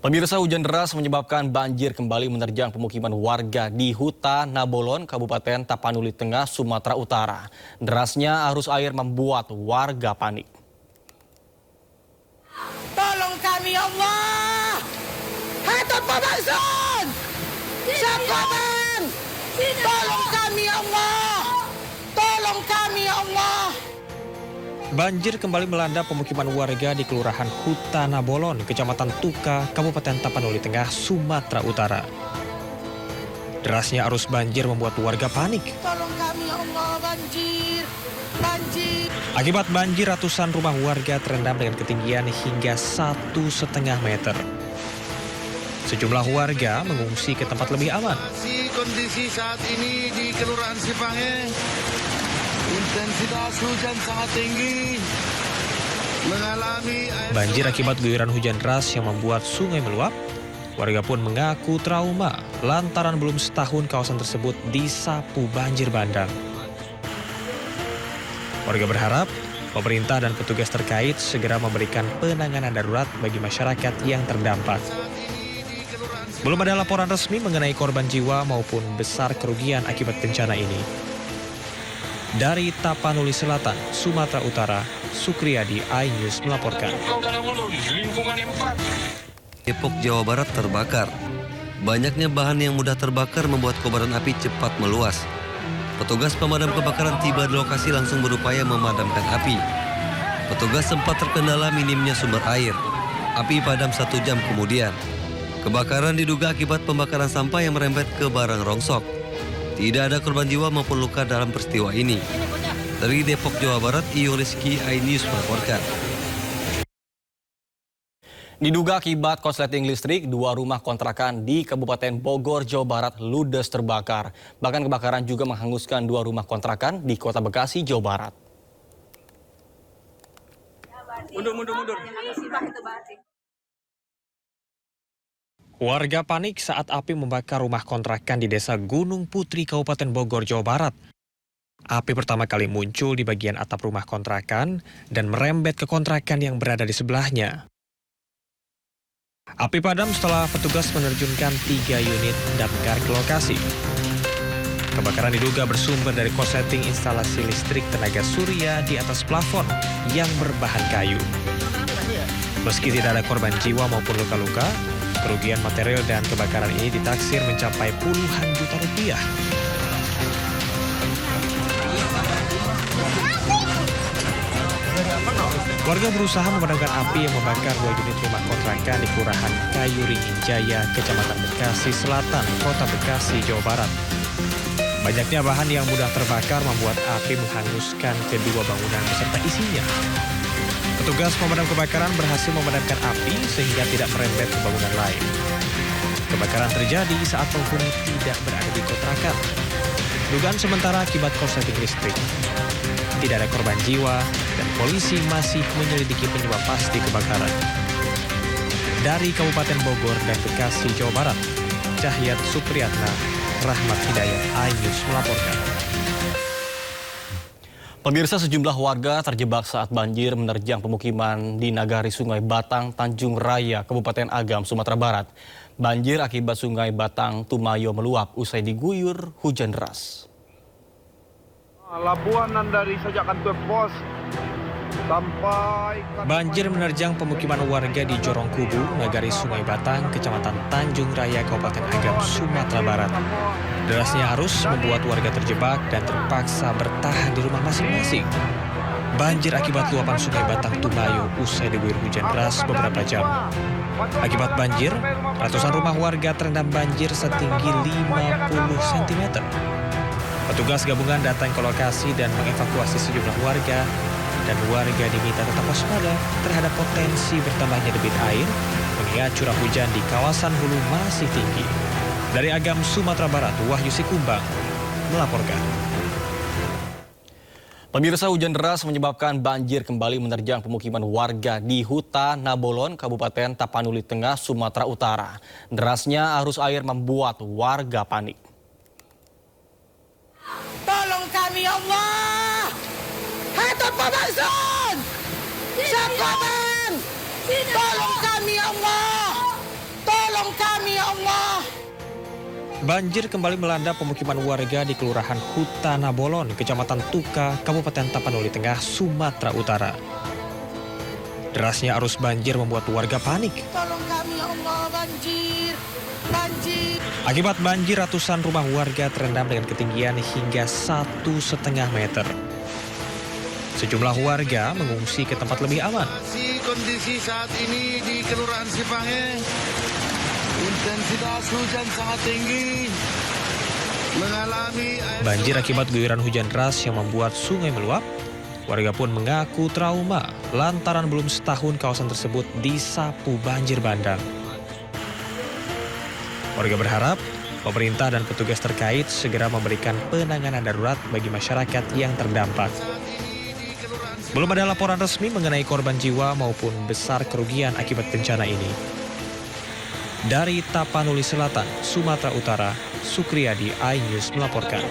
Pemirsa, hujan deras menyebabkan banjir kembali menerjang pemukiman warga di Huta Nabolon, Kabupaten Tapanuli Tengah, Sumatera Utara. Derasnya arus air membuat warga panik. Tolong kami ya Allah. Hatut pemangsun. Siapkan. Tolong kami ya Allah. Tolong kami ya Allah. Banjir kembali melanda pemukiman warga di Kelurahan Huta Nabolon, Kecamatan Tuka, Kabupaten Tapanuli Tengah, Sumatera Utara. Derasnya arus banjir membuat warga panik. Tolong kami ya Allah, banjir. Banjir. Akibat banjir, ratusan rumah warga terendam dengan ketinggian hingga 1,5 meter. Sejumlah warga mengungsi ke tempat lebih aman. Kondisi saat ini di Kelurahan Sipange, intensitas hujan sangat tinggi, mengalami Banjir akibat guyuran hujan deras yang membuat sungai meluap. Warga pun mengaku trauma lantaran belum setahun kawasan tersebut disapu banjir bandang. Warga berharap pemerintah dan petugas terkait segera memberikan penanganan darurat bagi masyarakat yang terdampak. Belum ada laporan resmi mengenai korban jiwa maupun besar kerugian akibat bencana ini. Dari Tapanuli Selatan, Sumatera Utara, Sukriyadi, iNews melaporkan. Depok, Jawa Barat terbakar. Banyaknya bahan yang mudah terbakar membuat kobaran api cepat meluas. Petugas pemadam kebakaran tiba di lokasi langsung berupaya memadamkan api. Petugas sempat terkendala minimnya sumber air. Api padam 1 jam kemudian. Kebakaran diduga akibat pembakaran sampah yang merembet ke barang rongsok. Tidak ada korban jiwa maupun luka dalam peristiwa ini. Dari Depok, Jawa Barat, Iyo Rizky, iNews melaporkan. Diduga akibat korsleting listrik, 2 rumah kontrakan di Kabupaten Bogor, Jawa Barat ludes terbakar. Bahkan kebakaran juga menghanguskan 2 rumah kontrakan di Kota Bekasi, Jawa Barat. Mundur. Warga panik saat api membakar rumah kontrakan di Desa Gunung Putri, Kabupaten Bogor, Jawa Barat. Api pertama kali muncul di bagian atap rumah kontrakan dan merembet ke kontrakan yang berada di sebelahnya. Api padam setelah petugas menerjunkan 3 unit damkar ke lokasi. Kebakaran diduga bersumber dari korsleting instalasi listrik tenaga surya di atas plafon yang berbahan kayu. Meski tidak ada korban jiwa maupun luka-luka, kerugian material dan kebakaran ini ditaksir mencapai puluhan juta rupiah. Warga berusaha memadamkan api yang membakar 2 unit rumah kontrakan di Kelurahan Kayu Ringin Jaya, Kecamatan Bekasi Selatan, Kota Bekasi, Jawa Barat. Banyaknya bahan yang mudah terbakar membuat api menghanguskan kedua bangunan beserta isinya. Petugas pemadam kebakaran berhasil memadamkan api sehingga tidak merembet ke bangunan lain. Kebakaran terjadi saat penghuni tidak berada di kontrakan. Dugaan sementara akibat korsleting listrik. Tidak ada korban jiwa dan polisi masih menyelidiki penyebab pasti kebakaran. Dari Kabupaten Bogor dan Bekasi, Jawa Barat, Cahyat Supriyatna, Rahmat Hidayat, iNews melaporkan. Pemirsa, sejumlah warga terjebak saat banjir menerjang pemukiman di Nagari Sungai Batang, Tanjung Raya, Kabupaten Agam, Sumatera Barat. Banjir akibat Sungai Batang Tumayo meluap usai diguyur hujan deras. labuanan dari Sojakan Pos sampai Banjir menerjang pemukiman warga di Jorongkubu, Nagari Sungai Batang, Kecamatan Tanjung Raya, Kabupaten Agam, Sumatera Barat. Derasnya arus membuat warga terjebak dan terpaksa bertahan di rumah masing-masing. Banjir akibat luapan Sungai Batang Tumayo usai diguyur hujan deras beberapa jam. Akibat banjir, ratusan rumah warga terendam banjir setinggi 50 cm. Petugas gabungan datang ke lokasi dan mengevakuasi sejumlah warga, dan warga diminta tetap waspada terhadap potensi bertambahnya debit air mengingat curah hujan di kawasan hulu masih tinggi. Dari Agam, Sumatera Barat, Wahyu Sikumbang melaporkan. Pemirsa, hujan deras menyebabkan banjir kembali menerjang pemukiman warga di Huta Nabolon, Kabupaten Tapanuli Tengah, Sumatera Utara. Derasnya arus air membuat warga panik. Tolong kami ya Allah. Hatut pemangsun. Siapkan. Tolong kami ya Allah. Banjir kembali melanda pemukiman warga di Kelurahan Hutana Bolon, Kecamatan Tuka, Kabupaten Tapanuli Tengah, Sumatera Utara. Derasnya arus banjir membuat warga panik. Tolong kami ya Allah, banjir. Banjir. Akibat banjir, ratusan rumah warga terendam dengan ketinggian hingga 1,5 meter. Sejumlah warga mengungsi ke tempat lebih aman. Kondisi saat ini di Kelurahan Sipange, intensitas hujan sangat tinggi, mengalami Banjir akibat guyuran hujan deras yang membuat sungai meluap. Warga pun mengaku trauma lantaran belum setahun kawasan tersebut disapu banjir bandang. Warga berharap pemerintah dan petugas terkait segera memberikan penanganan darurat bagi masyarakat yang terdampak. Belum ada laporan resmi mengenai korban jiwa maupun besar kerugian akibat bencana ini. Dari Tapanuli Selatan, Sumatera Utara, Sukriyadi, iNews melaporkan.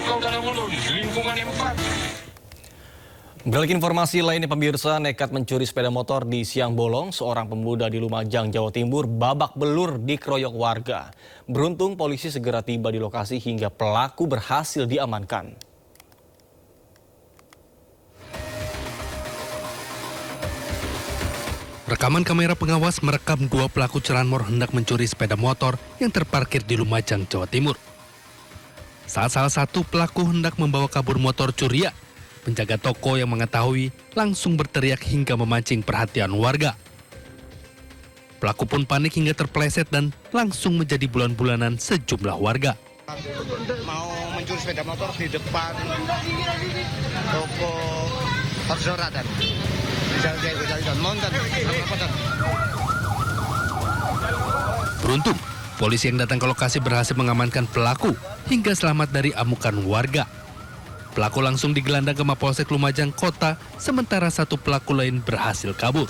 Beralih informasi lainnya, pemirsa, nekat mencuri sepeda motor di siang bolong, seorang pemuda di Lumajang, Jawa Timur babak belur dikeroyok warga. Beruntung polisi segera tiba di lokasi hingga pelaku berhasil diamankan. Rekaman kamera pengawas merekam dua pelaku curanmor hendak mencuri sepeda motor yang terparkir di Lumajang, Jawa Timur. Saat salah satu pelaku hendak membawa kabur motor curian, penjaga toko yang mengetahui langsung berteriak hingga memancing perhatian warga. Pelaku pun panik hingga terpeleset dan langsung menjadi bulan-bulanan sejumlah warga. Mau mencuri sepeda motor di depan toko Orsoratan. Beruntung, polisi yang datang ke lokasi berhasil mengamankan pelaku hingga selamat dari amukan warga. Pelaku langsung digelandang ke Mapolsek Lumajang Kota, sementara satu pelaku lain berhasil kabur.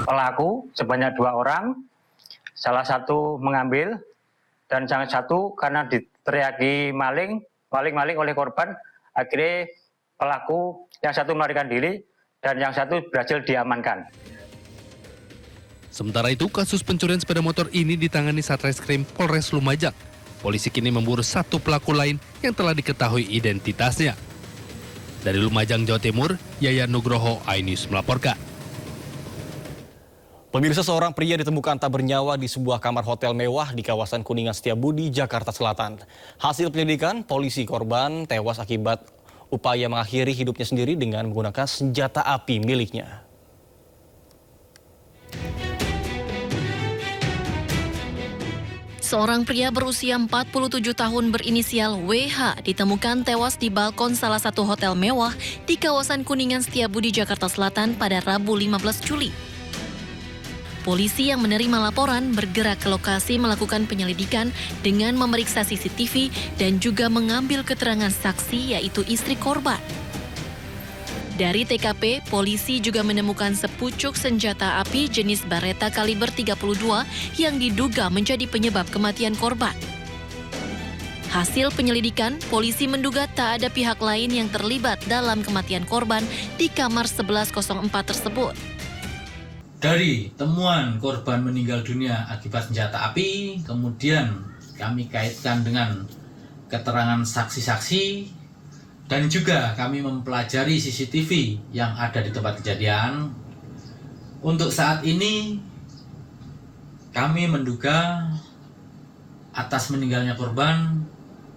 Pelaku sebanyak 2 orang, salah satu mengambil dan yang satu karena diteriaki maling oleh korban, akhirnya pelaku yang satu melarikan diri dan yang satu berhasil diamankan. Sementara itu, kasus pencurian sepeda motor ini ditangani Satreskrim Polres Lumajang. Polisi kini memburu satu pelaku lain yang telah diketahui identitasnya. Dari Lumajang, Jawa Timur, Yayan Nugroho, iNews melaporkan. Pemirsa, seorang pria ditemukan tak bernyawa di sebuah kamar hotel mewah di kawasan Kuningan Setiabudi, Jakarta Selatan. Hasil penyelidikan, polisi korban tewas akibat upaya mengakhiri hidupnya sendiri dengan menggunakan senjata api miliknya. Seorang pria berusia 47 tahun berinisial WH ditemukan tewas di balkon salah satu hotel mewah di kawasan Kuningan Setiabudi, Jakarta Selatan pada Rabu 15 Juli. Polisi yang menerima laporan bergerak ke lokasi melakukan penyelidikan dengan memeriksa CCTV dan juga mengambil keterangan saksi yaitu istri korban. Dari TKP, polisi juga menemukan sepucuk senjata api jenis Beretta kaliber 32 yang diduga menjadi penyebab kematian korban. Hasil penyelidikan, polisi menduga tak ada pihak lain yang terlibat dalam kematian korban di kamar 1104 tersebut. Dari temuan korban meninggal dunia akibat senjata api, kemudian kami kaitkan dengan keterangan saksi-saksi dan juga kami mempelajari CCTV yang ada di tempat kejadian. Untuk saat ini kami menduga atas meninggalnya korban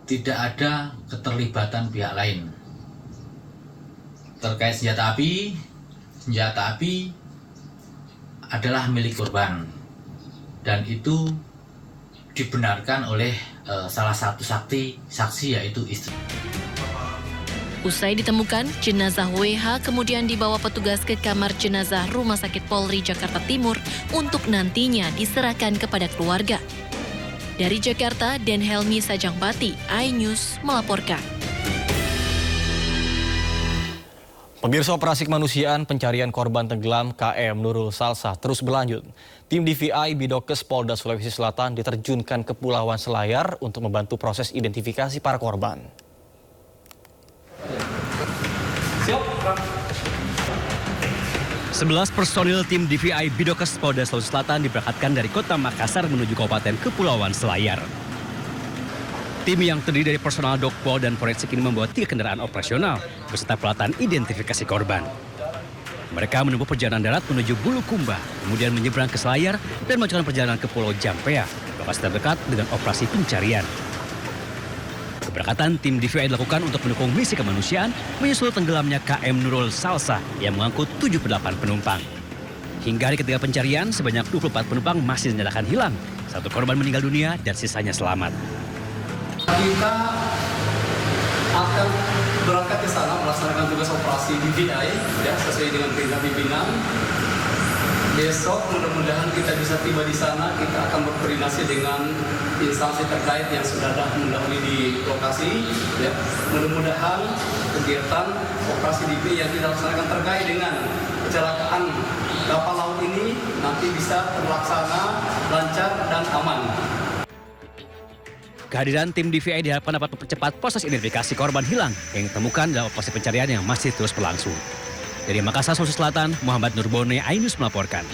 tidak ada keterlibatan pihak lain. Terkait senjata api adalah milik korban dan itu dibenarkan oleh salah satu saksi yaitu istri. Usai ditemukan, jenazah WH kemudian dibawa petugas ke kamar jenazah Rumah Sakit Polri Jakarta Timur untuk nantinya diserahkan kepada keluarga. Dari Jakarta, Den Helmi Sajangbati, iNews melaporkan. Pemirsa, operasi kemanusiaan pencarian korban tenggelam KM Nurul Salsah terus berlanjut. Tim DVI Bidokes Polda Sulawesi Selatan diterjunkan ke Pulauan Selayar untuk membantu proses identifikasi para korban. 11 personil tim DVI Bidokes Polda Sulawesi Selatan diberangkatkan dari kota Makassar menuju Kabupaten Kepulauan Selayar. Tim yang terdiri dari personal Dokpol dan forensik ini membawa 3 kendaraan operasional beserta peralatan identifikasi korban. Mereka menempuh perjalanan darat menuju Bulukumba, kemudian menyeberang ke Selayar dan melanjutkan perjalanan ke Pulau Jampea, lokasi terdekat dengan operasi pencarian. Keberangkatan tim DVI dilakukan untuk mendukung misi kemanusiaan menyusul tenggelamnya KM Nurul Salsa yang mengangkut 78 penumpang. Hingga hari ketiga pencarian, sebanyak 24 penumpang masih dinyatakan hilang. 1 korban meninggal dunia dan sisanya selamat. Kita akan berangkat ke sana melaksanakan tugas operasi DVI ya, sesuai dengan perintah pimpinan. Besok mudah-mudahan kita bisa tiba di sana. Kita akan berkoordinasi dengan instansi terkait yang sudah ada mendahului di lokasi. Ya. Mudah-mudahan kegiatan operasi DVI yang kita laksanakan terkait dengan kecelakaan kapal laut ini nanti bisa terlaksana lancar dan aman. Kehadiran tim DVI diharapkan dapat mempercepat proses identifikasi korban hilang yang ditemukan dalam operasi pencarian yang masih terus berlangsung. Dari Makassar, Sulawesi Selatan, Muhammad Nurbone, Ainus melaporkan.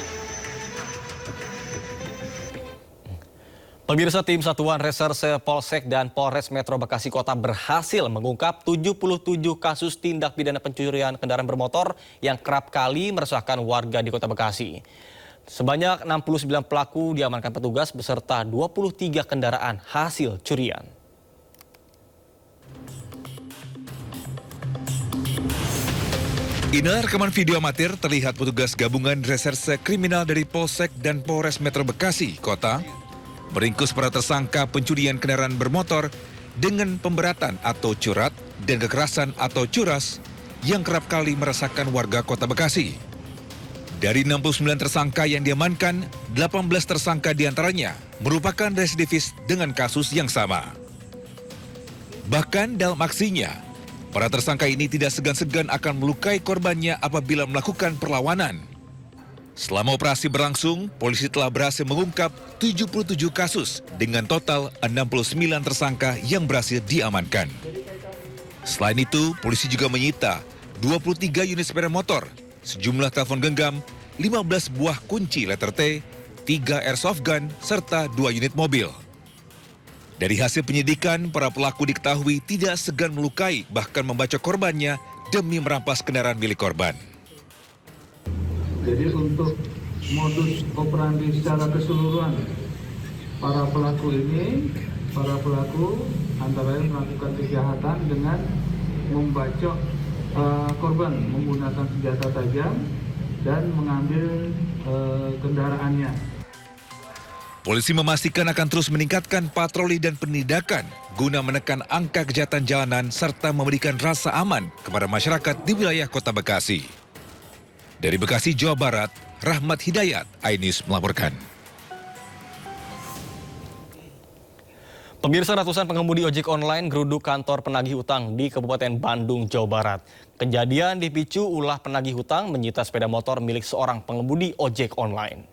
Pemirsa, tim Satuan Reserse Polsek dan Polres Metro Bekasi Kota berhasil mengungkap 77 kasus tindak pidana pencurian kendaraan bermotor yang kerap kali meresahkan warga di Kota Bekasi. Sebanyak 69 pelaku diamankan petugas beserta 23 kendaraan hasil curian. Inilah rekaman video amatir terlihat petugas gabungan reserse kriminal dari Polsek dan Polres Metro Bekasi Kota meringkus para tersangka pencurian kendaraan bermotor dengan pemberatan atau curat dan kekerasan atau curas yang kerap kali meresahkan warga Kota Bekasi. Dari 69 tersangka yang diamankan, 18 tersangka diantaranya merupakan residivis dengan kasus yang sama. Bahkan dalam aksinya, para tersangka ini tidak segan-segan akan melukai korbannya apabila melakukan perlawanan. Selama operasi berlangsung, polisi telah berhasil mengungkap 77 kasus dengan total 69 tersangka yang berhasil diamankan. Selain itu, polisi juga menyita 23 unit sepeda motor, sejumlah telepon genggam, 15 buah kunci letter T, 3 airsoft gun, serta 2 unit mobil. Dari hasil penyidikan, para pelaku diketahui tidak segan melukai, bahkan membacok korbannya demi merampas kendaraan milik korban. Jadi untuk modus operandi secara keseluruhan, para pelaku antara lain melakukan kejahatan dengan membacok korban menggunakan senjata tajam dan mengambil kendaraannya. Polisi memastikan akan terus meningkatkan patroli dan penindakan guna menekan angka kejahatan jalanan serta memberikan rasa aman kepada masyarakat di wilayah Kota Bekasi. Dari Bekasi, Jawa Barat, Rahmat Hidayat, Ainus melaporkan. Pemirsa, ratusan pengemudi ojek online geruduk kantor penagih utang di Kabupaten Bandung, Jawa Barat. Kejadian dipicu ulah penagih utang menyita sepeda motor milik seorang pengemudi ojek online.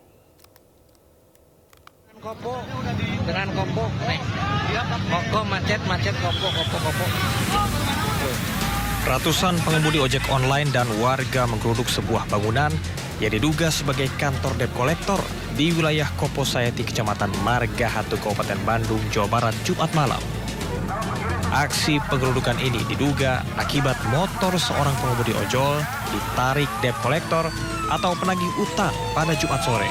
Dengan kompo, koko macet kompo. Ratusan pengemudi ojek online dan warga menggeruduk sebuah bangunan yang diduga sebagai kantor debt collector di wilayah Koposayati, Kecamatan Margahatu, Kabupaten Bandung, Jawa Barat, Jumat malam. Aksi penggerudukan ini diduga akibat motor seorang pengemudi ojol ditarik debt collector atau penagih utang pada Jumat sore.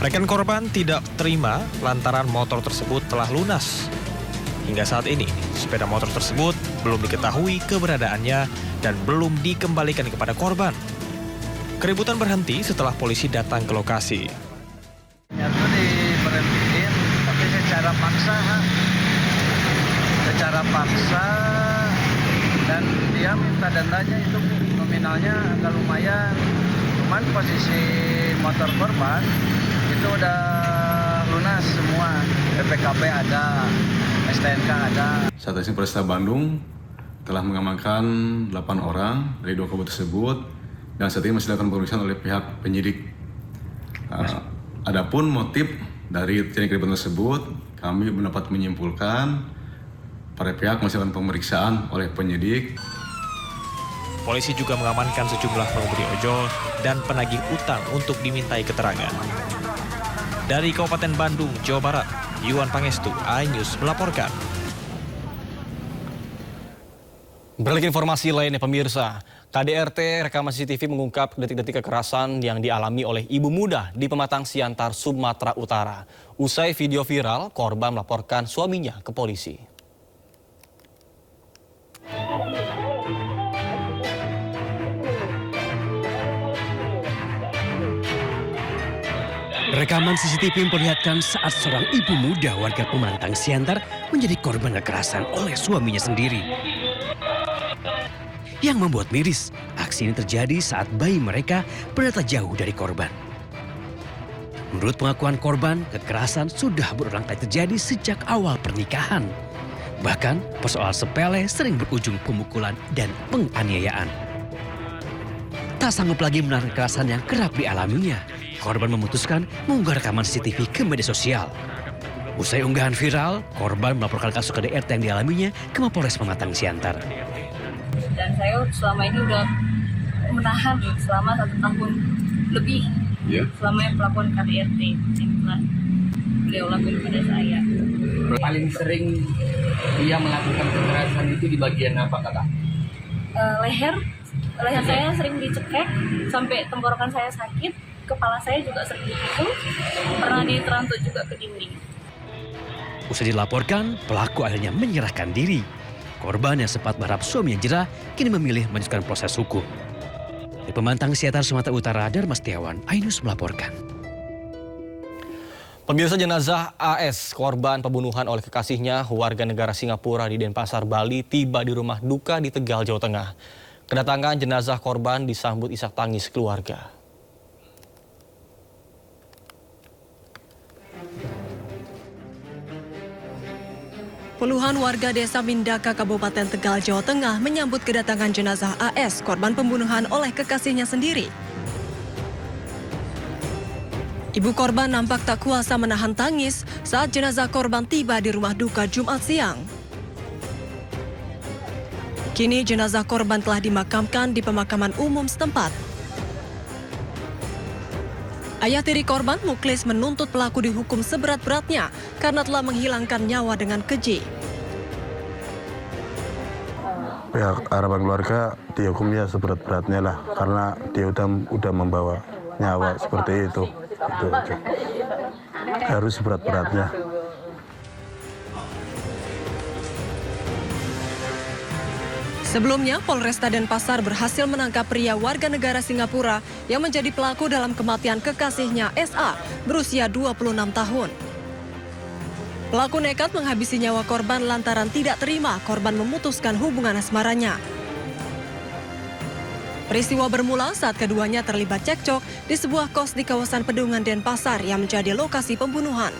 Rekan korban tidak terima lantaran motor tersebut telah lunas. Hingga saat ini, sepeda motor tersebut belum diketahui keberadaannya dan belum dikembalikan kepada korban. Keributan berhenti setelah polisi datang ke lokasi. Itu diberhentiin, tapi secara paksa, dan dia minta dendanya itu nominalnya agak lumayan. Cuman posisi motor korban itu udah lunas semua, PPKP ada, STNK ada. Satreskrim Polresta Bandung telah mengamankan 8 orang dari 2 kabupaten tersebut dan saat ini masih dilakukan pemeriksaan oleh pihak penyidik. Adapun motif dari tindak keributan tersebut, kami mendapat menyimpulkan para pihak masih akan pemeriksaan oleh penyidik. Polisi juga mengamankan sejumlah pengemudi ojol dan penagih utang untuk dimintai keterangan. Dari Kabupaten Bandung, Jawa Barat, Yuan Pangestu, iNews melaporkan. Beralih informasi lainnya pemirsa, KDRT rekaman CCTV mengungkap detik-detik kekerasan yang dialami oleh ibu muda di Pematang Siantar, Sumatera Utara. Usai video viral, korban melaporkan suaminya ke polisi. Rekaman CCTV memperlihatkan saat seorang ibu muda warga Pematang Siantar menjadi korban kekerasan oleh suaminya sendiri. Yang membuat miris, aksi ini terjadi saat bayi mereka berada jauh dari korban. Menurut pengakuan korban, kekerasan sudah berulang kali terjadi sejak awal pernikahan. Bahkan, persoalan sepele sering berujung pemukulan dan penganiayaan. Tak sanggup lagi menahan kekerasan yang kerap dialaminya, korban memutuskan mengunggah rekaman CCTV ke media sosial. Usai unggahan viral, korban melaporkan kasus KDRT yang dialaminya ke Mapolres Pematang Siantar. Dan saya selama ini udah menahan selama 1 tahun lebih selama yang pelakuan KDRT yang telah beliau lakukan pada saya. Paling sering dia melakukan kekerasan itu di bagian apa, Kakak? Leher saya sering dicekek sampai tenggorokan saya sakit, kepala saya juga sering dipukul, pernah diterantuk juga ke dinding. Usai dilaporkan, pelaku akhirnya menyerahkan diri. Korban yang sempat berharap suaminya jerah kini memilih melanjutkan proses hukum. Di Pematang Siantar, Sumatera Utara, Dharma Setiawan, iNews melaporkan. Pemirsa, jenazah AS, korban pembunuhan oleh kekasihnya warga negara Singapura di Denpasar, Bali, tiba di rumah duka di Tegal, Jawa Tengah. Kedatangan jenazah korban disambut isak tangis keluarga. Puluhan warga desa Mindaka, Kabupaten Tegal, Jawa Tengah menyambut kedatangan jenazah AS, korban pembunuhan oleh kekasihnya sendiri. Ibu korban nampak tak kuasa menahan tangis saat jenazah korban tiba di rumah duka Jumat siang. Kini jenazah korban telah dimakamkan di pemakaman umum setempat. Ayah tiri korban, Muklis, menuntut pelaku dihukum seberat-beratnya karena telah menghilangkan nyawa dengan keji. Pihak harapan keluarga dihukumnya seberat-beratnya lah, karena dia udah membawa nyawa seperti itu. Itu aja. Harus seberat-beratnya. Sebelumnya, Polresta Denpasar berhasil menangkap pria warga negara Singapura yang menjadi pelaku dalam kematian kekasihnya SA berusia 26 tahun. Pelaku nekat menghabisi nyawa korban lantaran tidak terima korban memutuskan hubungan asmaranya. Peristiwa bermula saat keduanya terlibat cekcok di sebuah kos di kawasan Pedungan Denpasar yang menjadi lokasi pembunuhan.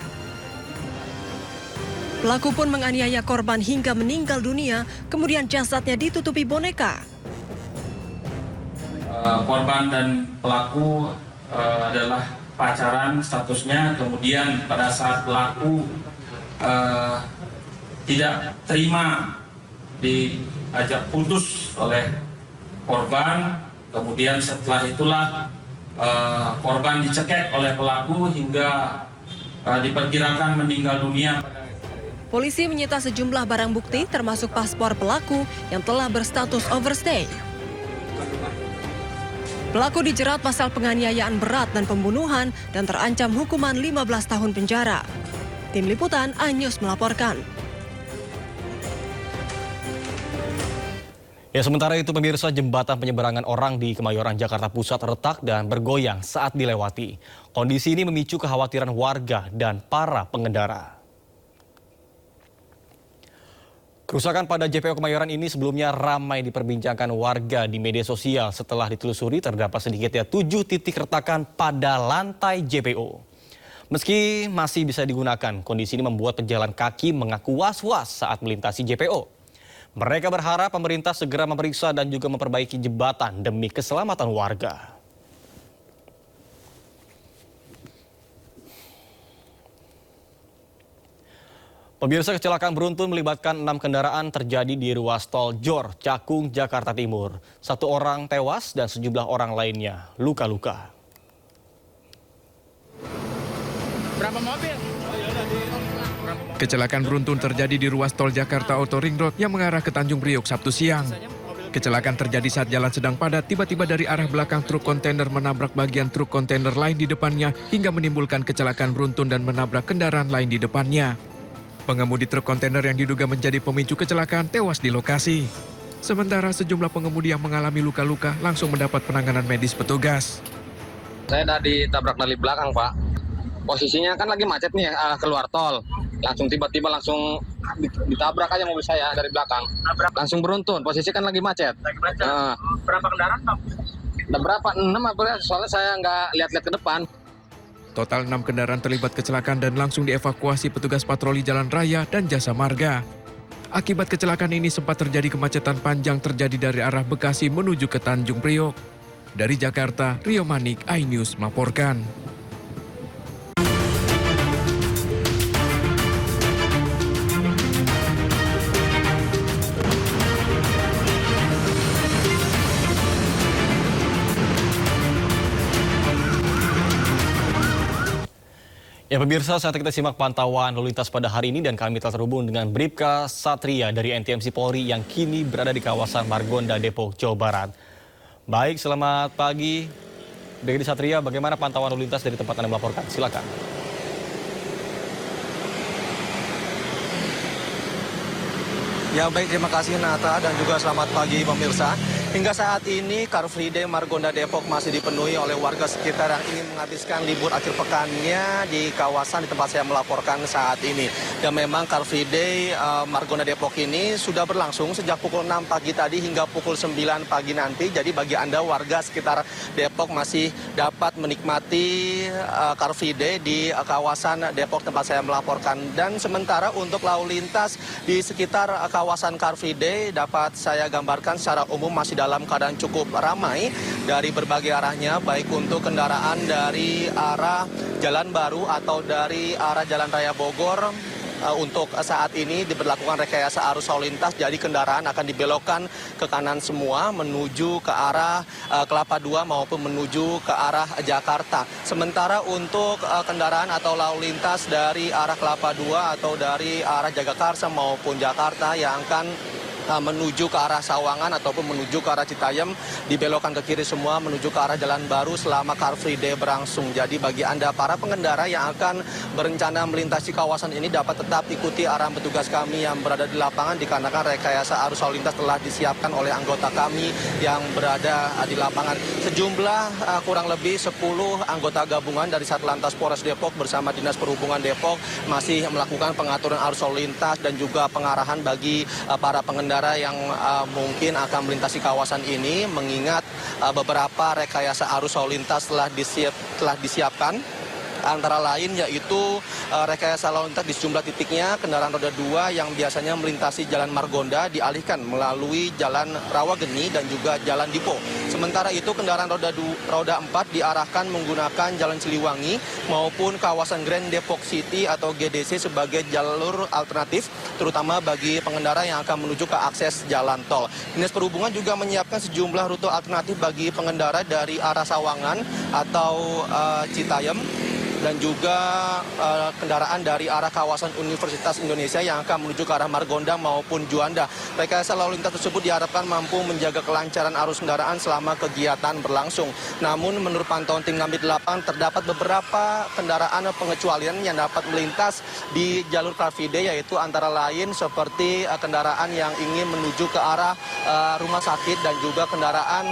Pelaku pun menganiaya korban hingga meninggal dunia, kemudian jasadnya ditutupi boneka. Korban dan pelaku adalah pacaran statusnya, kemudian pada saat pelaku tidak terima diajak putus oleh korban, kemudian setelah itulah korban dicekek oleh pelaku hingga diperkirakan meninggal dunia. Polisi menyita sejumlah barang bukti termasuk paspor pelaku yang telah berstatus overstay. Pelaku dijerat pasal penganiayaan berat dan pembunuhan dan terancam hukuman 15 tahun penjara. Tim Liputan iNews melaporkan. Ya, sementara itu pemirsa, jembatan penyeberangan orang di Kemayoran, Jakarta Pusat retak dan bergoyang saat dilewati. Kondisi ini memicu kekhawatiran warga dan para pengendara. Kerusakan pada JPO Kemayoran ini sebelumnya ramai diperbincangkan warga di media sosial setelah ditelusuri terdapat sedikitnya 7 titik retakan pada lantai JPO. Meski masih bisa digunakan, kondisi ini membuat pejalan kaki mengaku was-was saat melintasi JPO. Mereka berharap pemerintah segera memeriksa dan juga memperbaiki jembatan demi keselamatan warga. Pemirsa, kecelakaan beruntun melibatkan 6 kendaraan terjadi di ruas tol Jor, Cakung, Jakarta Timur. 1 orang tewas dan sejumlah orang lainnya luka-luka. Berapa mobil? Kecelakaan beruntun terjadi di ruas tol Jakarta Auto Ring Road yang mengarah ke Tanjung Priok Sabtu siang. Kecelakaan terjadi saat jalan sedang padat, tiba-tiba dari arah belakang truk kontainer menabrak bagian truk kontainer lain di depannya hingga menimbulkan kecelakaan beruntun dan menabrak kendaraan lain di depannya. Pengemudi truk kontainer yang diduga menjadi pemicu kecelakaan tewas di lokasi. Sementara sejumlah pengemudi yang mengalami luka-luka langsung mendapat penanganan medis petugas. Saya dari ditabrak dari belakang, Pak. Posisinya kan lagi macet nih, keluar tol. Langsung tiba-tiba langsung ditabrak aja mobil saya dari belakang. Langsung beruntun, posisi kan lagi macet. Berapa kendaraan, Pak? Ada berapa? 6 apa? Soalnya saya nggak lihat-lihat ke depan. Total 6 kendaraan terlibat kecelakaan dan langsung dievakuasi petugas patroli jalan raya dan jasa marga. Akibat kecelakaan ini sempat terjadi kemacetan panjang terjadi dari arah Bekasi menuju ke Tanjung Priok. Dari Jakarta, Rio Manik, iNews melaporkan. Ya pemirsa, saat kita simak pantauan lalu lintas pada hari ini dan kami telah terhubung dengan Bribka Satria dari NTMC Polri yang kini berada di kawasan Margonda, Depok, Jawa Barat. Baik, selamat pagi. Brigjen Satria, bagaimana pantauan lalu lintas dari tempat Anda melaporkan? Silakan. Ya baik, terima kasih Nata dan juga selamat pagi pemirsa. Hingga saat ini Car Free Day Margonda Depok masih dipenuhi oleh warga sekitar yang ingin menghabiskan libur akhir pekannya di kawasan di tempat saya melaporkan saat ini. Dan memang Car Free Day Margonda Depok ini sudah berlangsung sejak pukul 6 pagi tadi hingga pukul 9 pagi nanti. Jadi bagi Anda warga sekitar Depok masih dapat menikmati Car Free Day di kawasan Depok tempat saya melaporkan. Dan sementara untuk lalu lintas di sekitar kawasan Car Free Day dapat saya gambarkan secara umum masih dalam keadaan cukup ramai dari berbagai arahnya, baik untuk kendaraan dari arah Jalan Baru atau dari arah Jalan Raya Bogor. Untuk saat ini diberlakukan rekayasa arus lalu lintas, jadi kendaraan akan dibelokkan ke kanan semua menuju ke arah Kelapa II maupun menuju ke arah Jakarta. Sementara untuk kendaraan atau lalu lintas dari arah Kelapa II atau dari arah Jagakarsa maupun Jakarta yang akan menuju ke arah Sawangan ataupun menuju ke arah Citayam dibelokkan ke kiri semua menuju ke arah Jalan Baru selama Car Free Day berlangsung. Jadi bagi Anda para pengendara yang akan berencana melintasi kawasan ini dapat tetap ikuti arahan petugas kami yang berada di lapangan dikarenakan rekayasa arus lalu lintas telah disiapkan oleh anggota kami yang berada di lapangan. Sejumlah kurang lebih 10 anggota gabungan dari Satlantas Polres Depok bersama Dinas Perhubungan Depok masih melakukan pengaturan arus lalu lintas dan juga pengarahan bagi para pengendara yang mungkin akan melintasi kawasan ini, mengingat beberapa rekayasa arus lalu lintas telah disiapkan. Antara lain yaitu rekayasa lalu lintas di sejumlah titiknya kendaraan roda 2 yang biasanya melintasi Jalan Margonda dialihkan melalui Jalan Rawageni dan juga Jalan Dipo. Sementara itu kendaraan roda 4 diarahkan menggunakan Jalan Siliwangi maupun kawasan Grand Depok City atau GDC sebagai jalur alternatif terutama bagi pengendara yang akan menuju ke akses jalan tol. Dinas Perhubungan juga menyiapkan sejumlah rute alternatif bagi pengendara dari arah Sawangan atau Citayam dan juga kendaraan dari arah kawasan Universitas Indonesia yang akan menuju ke arah Margonda maupun Juanda. Rekayasa lalu lintas tersebut diharapkan mampu menjaga kelancaran arus kendaraan selama kegiatan berlangsung. Namun menurut pantauan tim Ngambit 8 terdapat beberapa kendaraan pengecualian yang dapat melintas di jalur Car Free Day, yaitu antara lain seperti kendaraan yang ingin menuju ke arah rumah sakit dan juga kendaraan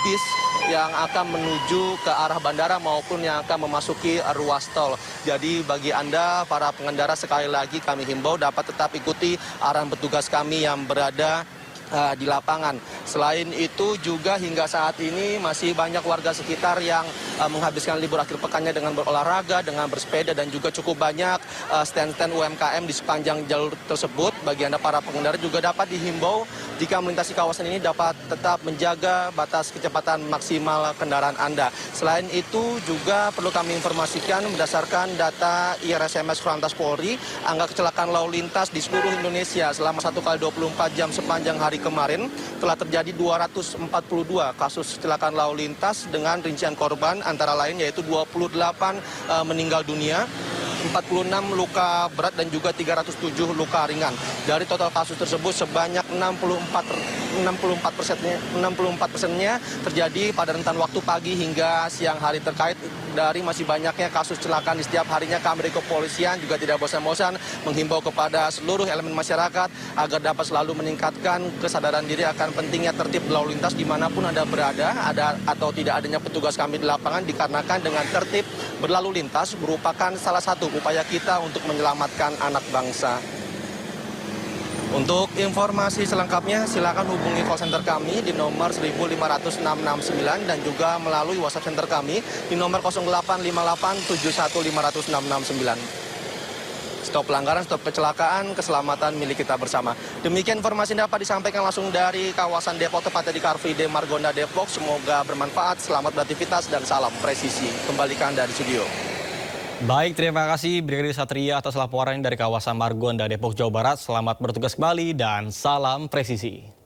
bis yang akan menuju ke arah bandara maupun yang akan memasuki ruas tol. Jadi bagi Anda para pengendara sekali lagi kami himbau dapat tetap ikuti arahan petugas kami yang berada di lapangan. Selain itu juga hingga saat ini masih banyak warga sekitar yang menghabiskan libur akhir pekannya dengan berolahraga, dengan bersepeda dan juga cukup banyak stand-stand UMKM di sepanjang jalur tersebut. Bagi Anda para pengendara juga dapat dihimbau jika melintasi kawasan ini dapat tetap menjaga batas kecepatan maksimal kendaraan Anda. Selain itu juga perlu kami informasikan berdasarkan data IRSMS Korlantas Polri, angka kecelakaan lalu lintas di seluruh Indonesia selama 1 kali 24 jam sepanjang hari kemarin telah terjadi 242 kasus kecelakaan lalu lintas dengan rincian korban antara lain yaitu 28 meninggal dunia, 46 luka berat dan juga 307 luka ringan. Dari total kasus tersebut sebanyak 64%-nya terjadi pada rentan waktu pagi hingga siang hari. Terkait dari masih banyaknya kasus kecelakaan di setiap harinya, kami dari kepolisian juga tidak bosan-bosan menghimbau kepada seluruh elemen masyarakat agar dapat selalu meningkatkan kesadaran diri akan pentingnya tertib lalu lintas dimanapun Anda berada, ada atau tidak adanya petugas kami di lapangan, dikarenakan dengan tertib berlalu lintas merupakan salah satu upaya kita untuk menyelamatkan anak bangsa. Untuk informasi selengkapnya silakan hubungi call center kami di nomor 1550669 dan juga melalui WhatsApp center kami di nomor 085871506669. Stop pelanggaran, stop kecelakaan, keselamatan milik kita bersama. Demikian informasi yang dapat disampaikan langsung dari kawasan Depok, tepatnya di Car Free Day Margonda Depok. Semoga bermanfaat, selamat beraktivitas dan salam presisi. Kembalikan dari studio. Baik, terima kasih Brigadir Satria atas laporan dari kawasan Margonda, Depok, Jawa Barat. Selamat bertugas kembali dan salam presisi.